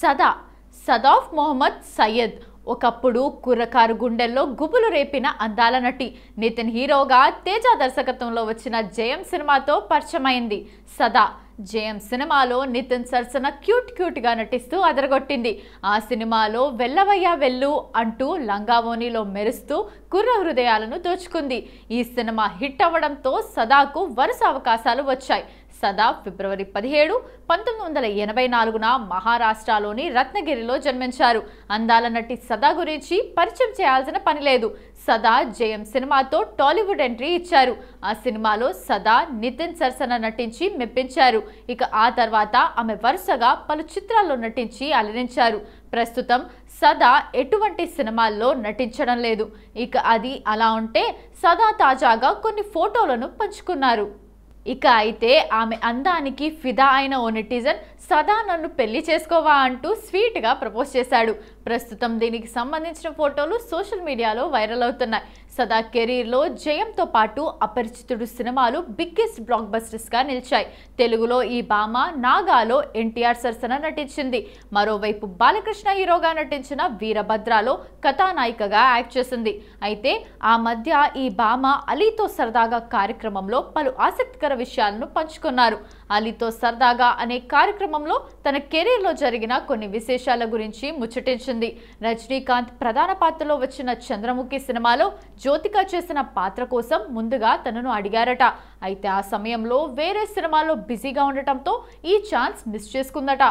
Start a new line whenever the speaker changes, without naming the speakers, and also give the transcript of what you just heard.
సదా సదాఫ్ మొహమ్మద్ సయ్యద్ ఒకప్పుడు కుర్రకారు గుండెల్లో గుబులు రేపిన అందాల నటి. నితిన్ హీరోగా తేజ దర్శకత్వంలో వచ్చిన జయం సినిమాతో పరిచయమైంది. సదా జయం సినిమాలో నితిన్ సరసన క్యూట్ గా నటిస్తూ అదరగొట్టింది. ఆ సినిమాలో వెల్లవయ్యా వెళ్ళు అంటూ లంగావోనిలో మెరుస్తూ కుర్ర హృదయాలను దోచుకుంది. ఈ సినిమా హిట్ అవ్వడంతో సదాకు వరుస అవకాశాలు వచ్చాయి. సదా ఫిబ్రవరి 17, 1984న మహారాష్ట్రలోని రత్నగిరిలో జన్మించారు. అందాల నటి సదా గురించి పరిచయం చేయాల్సిన పని లేదు. సదా జయం సినిమాతో టాలీవుడ్ ఎంట్రీ ఇచ్చారు. ఆ సినిమాలో సదా నితిన్ సరసన నటించి మెప్పించారు. ఇక ఆ తర్వాత ఆమె వరుసగా పలు చిత్రాల్లో నటించి అలరించారు. ప్రస్తుతం సదా ఎటువంటి సినిమాల్లో నటించడం లేదు. ఇక అది అలా ఉంటే సదా తాజాగా కొన్ని ఫోటోలను పంచుకున్నారు. ఇక అయితే ఆమె అందానికి ఫిదా అయిన ఓ నెటిజన్ సదా నన్ను పెళ్లి చేసుకోవా అంటూ స్వీట్గా ప్రపోజ్ చేశాడు. ప్రస్తుతం దీనికి సంబంధించిన ఫోటోలు సోషల్ మీడియాలో వైరల్ అవుతున్నాయి. సదా కెరీర్లో జయంతో పాటు అపరిచితుడు సినిమాలు బిగ్గెస్ట్ బ్లాక్ బస్టర్స్గా నిలిచాయి. తెలుగులో ఈ భామ నాగాలో ఎన్టీఆర్ సరసన నటించింది. మరోవైపు బాలకృష్ణ హీరోగా నటించిన వీరభద్రలో కథానాయికగా యాక్ట్ చేసింది. అయితే ఆ మధ్య ఈ భామ అలీతో సరదాగా కార్యక్రమంలో పలు ఆసక్తికర విషయాలను పంచుకున్నారు. అలీతో సరదాగా అనే కార్యక్రమంలో తన కెరీర్లో జరిగిన కొన్ని విశేషాల గురించి ముచ్చటించింది. రజనీకాంత్ ప్రధాన పాత్రలో వచ్చిన చంద్రముఖి సినిమాలో జ్యోతిక చేసిన పాత్ర కోసం ముందుగా తనను అడిగారట. అయితే ఆ సమయంలో వేరే సినిమాలో బిజీగా ఉండటంతో ఈ ఛాన్స్ మిస్ చేసుకుందట.